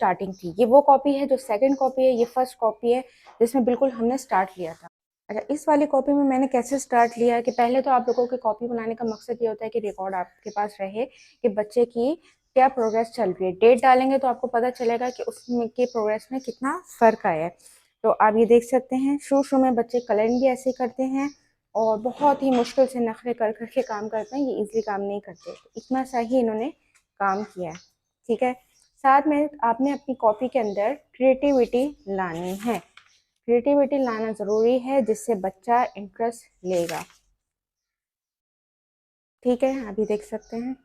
Starting थी। ये वो कॉपी है जो सेकंड कॉपी है, ये फर्स्ट कॉपी है जिसमें बिल्कुल हमने स्टार्ट किया था। अच्छा, इस वाली कॉपी में मैंने कैसे स्टार्ट लिया है कि पहले तो आप लोगों की कॉपी बनाने का मकसद ये होता है कि रिकॉर्ड आपके पास रहे कि बच्चे की क्या प्रोग्रेस चल रही है। डेट डालेंगे तो आपको पता चलेगा कि उसमें के प्रोग्रेस में कितना फ़र्क आया है। तो आप ये देख सकते हैं शुरू शुरू में बच्चे कलरिंग भी ऐसे करते हैं और बहुत ही मुश्किल से नखरे कर करके काम करते हैं, ये इजीली काम नहीं करते। इतना सा ही इन्होंने काम किया है, ठीक है। साथ में आपने अपनी कॉपी के अंदर क्रिएटिविटी लानी है, क्रिएटिविटी लाना ज़रूरी है जिससे बच्चा इंटरेस्ट लेगा, ठीक है। अभी देख सकते हैं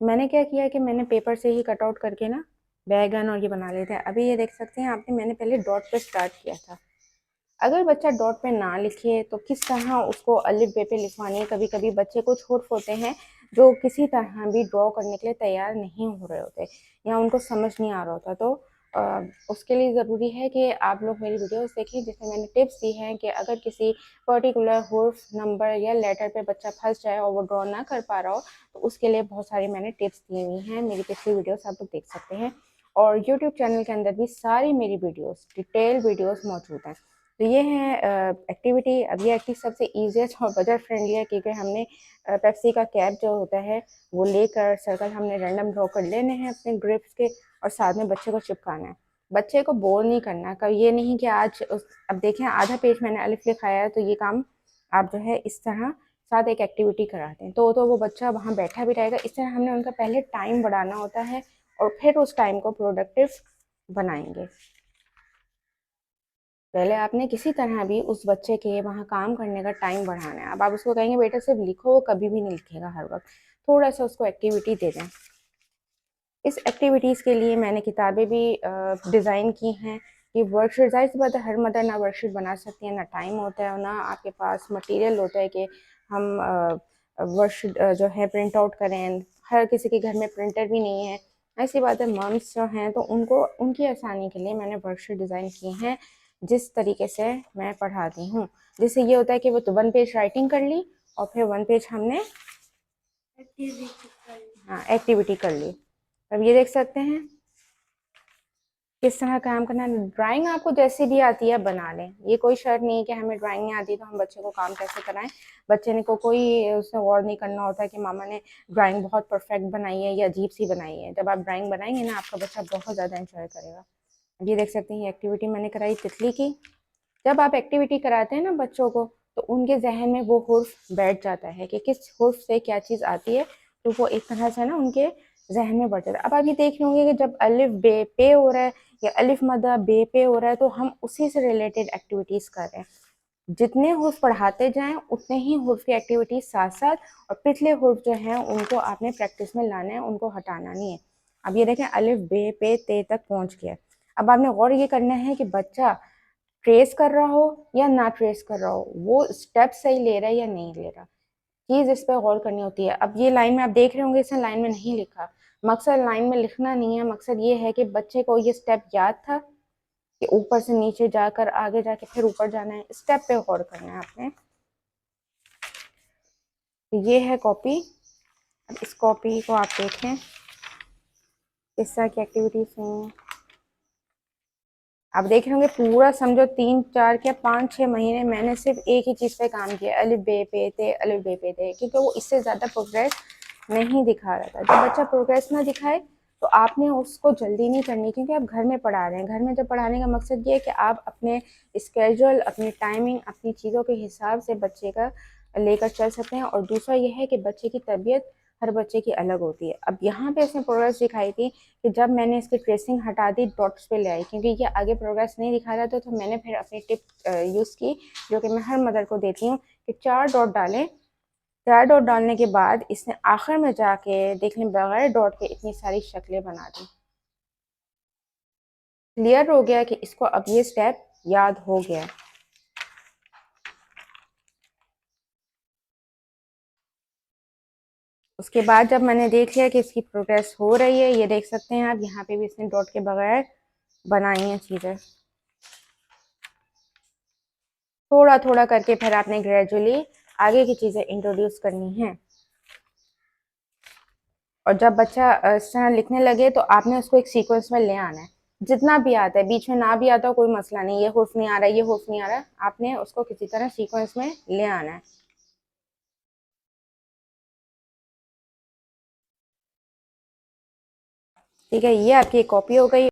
मैंने क्या किया कि मैंने पेपर से ही कट आउट करके ना बैगन और ये बना लेते हैं। अभी ये देख सकते हैं आपने, मैंने पहले डॉट पे स्टार्ट किया था। अगर बच्चा डॉट पे ना लिखे तो किस तरह उसको अलिफ बे पे लिखवानी है। कभी कभी बच्चे कुछ हुर्फ होते हैं जो किसी तरह भी ड्रॉ करने के लिए तैयार नहीं हो रहे होते या उनको समझ नहीं आ रहा होता, तो उसके लिए ज़रूरी है कि आप लोग मेरी वीडियोस देखें जिसमें मैंने टिप्स दी हैं कि अगर किसी पर्टिकुलर हुर्फ, नंबर या लेटर पे बच्चा फंस जाए और वो ड्रॉ ना कर पा रहा हो तो उसके लिए बहुत सारी मैंने टिप्स दी हुई हैं। मेरी पिछली वीडियोस आप लोग देख सकते हैं और यूट्यूब चैनल के अंदर भी सारी मेरी वीडियोस, डिटेल वीडियोस मौजूद हैं। तो ये है एक्टिविटी। अब ये एक्टिविटी सबसे ईजीएस्ट और बजट फ्रेंडली है क्योंकि हमने पेप्सी का कैप जो होता है वो लेकर सर्कल हमने रैंडम ड्रॉ कर लेने हैं अपने ग्रिप्स के और साथ में बच्चे को चिपकाना है। बच्चे को बोर नहीं करना, कभी ये नहीं कि आज अब देखें आधा पेज मैंने अलिफ लिखाया है तो ये काम आप जो है इस तरह साथ एक एक्टिविटी कराते हैं तो वो बच्चा वहाँ बैठा भी रहेगा। इस तरह हमने उनका पहले टाइम बढ़ाना होता है और फिर उस टाइम को प्रोडक्टिव बनाएंगे। पहले आपने किसी तरह भी उस बच्चे के वहाँ काम करने का टाइम बढ़ाना है। अब आप उसको कहेंगे बेटा सिर्फ लिखो, वो कभी भी नहीं लिखेगा हर वक्त। थोड़ा सा उसको एक्टिविटी दे दें। इस एक्टिविटीज़ के लिए मैंने किताबें भी डिज़ाइन की हैं कि वर्कशीट, जाहिर सी बात है हर मदर ना वर्कशीट बना सकती है, ना टाइम होता है और ना आपके पास मटेरियल होता है कि हम वर्कशीट जो है प्रिंट आउट करें। हर किसी के घर में प्रिंटर भी नहीं है। ऐसी बात है मम्स जो हैं तो उनको उनकी आसानी के लिए मैंने वर्कशीट डिज़ाइन की हैं जिस तरीके से मैं पढ़ाती हूँ। जिससे ये होता है कि वो तो 1 पेज राइटिंग कर ली और फिर 1 पेज हमने एक्टिविटी कर ली। अब ये देख सकते हैं किस तरह काम करना है। ड्राइंग आपको जैसी भी आती है बना लें, ये कोई शर्त नहीं है कि हमें ड्राइंग नहीं आती तो हम बच्चे को काम कैसे कराएं। बच्चे ने को कोई उसमें गौर नहीं करना होता कि मामा ने ड्राइंग बहुत परफेक्ट बनाई है या अजीब सी बनाई है। जब आप ड्राइंग बनाएंगे ना आपका बच्चा बहुत ज़्यादा इंजॉय करेगा। ये देख सकते हैं ये एक्टिविटी मैंने कराई तितली की। जब आप एक्टिविटी कराते हैं ना बच्चों को तो उनके जहन में वो हुर्फ बैठ जाता है कि किस हुर्फ से क्या चीज़ आती है, तो वो एक तरह से ना उनके जहन में बढ़ जाता है। अब आप ये देख रहे होंगे कि जब अलिफ बे पे हो रहा है या अलिफ मदा बे पे हो रहा है तो हम उसी से रिलेटेड एक्टिविटीज़ कर रहे हैं। जितने हुर्फ पढ़ाते जाएं उतने ही हुर्फ की एक्टिविटीज साथ साथ और पिछले हुर्फ जो हैं उनको आपने प्रैक्टिस में लाना है, उनको हटाना नहीं है। अब ये देखें अलिफ बे पे ते तक पहुंच गया। अब आपने गौर ये करना है कि बच्चा ट्रेस कर रहा हो या ना ट्रेस कर रहा हो, वो स्टेप सही ले रहा है या नहीं ले रहा, चीज़ इस पर गौर करनी होती है। अब ये लाइन में आप देख रहे होंगे इसने लाइन में नहीं लिखा। मकसद लाइन में लिखना नहीं है, मकसद ये है कि बच्चे को ये स्टेप याद था कि ऊपर से नीचे जाकर आगे जाके फिर ऊपर जाना है, स्टेप पे गौर करना है आपने। तो ये है कॉपी। अब इस कॉपी को आप देखें इस तरह की एक्टिविटीज नहीं है। आप देख रहे होंगे पूरा समझो 3 4 क्या 5 6 महीने मैंने सिर्फ एक ही चीज़ पे काम किया, अलिफ बे पे थे अलिफ बे पे थे, क्योंकि वो इससे ज़्यादा प्रोग्रेस नहीं दिखा रहा था। जब बच्चा प्रोग्रेस ना दिखाए तो आपने उसको जल्दी नहीं करनी क्योंकि आप घर में पढ़ा रहे हैं। घर में जब पढ़ाने का मकसद ये है कि आप अपने स्केड्यूल, अपनी टाइमिंग, अपनी चीज़ों के हिसाब से बच्चे का लेकर चल सकते हैं। और दूसरा ये है कि बच्चे की तबीयत हर बच्चे की अलग होती है। अब यहाँ पे इसने प्रोग्रेस दिखाई थी कि जब मैंने इसकी ट्रेसिंग हटा दी डॉट्स पे ले आई क्योंकि ये आगे प्रोग्रेस नहीं दिखा रहा था, तो मैंने फिर अपनी टिप यूज़ की जो कि मैं हर मदर को देती हूँ कि 4 डॉट डालें। 4 डॉट डालने के बाद इसने आखिर में जाके देख लें बगैर डॉट के इतनी सारी शक्लें बना दी। क्लियर हो गया कि इसको अब ये स्टेप याद हो गया। उसके बाद जब मैंने देख लिया कि इसकी प्रोग्रेस हो रही है, ये देख सकते हैं आप यहाँ पे भी इसने डॉट के बगैर बनाई हैं चीज़ें। थोड़ा थोड़ा करके फिर आपने ग्रेजुअली आगे की चीज़ें इंट्रोड्यूस करनी है। और जब बच्चा इस तरह लिखने लगे तो आपने उसको एक सीक्वेंस में ले आना है। जितना भी आता है, बीच में ना भी आता कोई मसला नहीं, ये हुर्फ नहीं आ रहा, ये हुर्फ नहीं आ रहा, आपने उसको किसी तरह सीक्वेंस में ले आना है। ठीक है, ये आपकी कॉपी हो गई।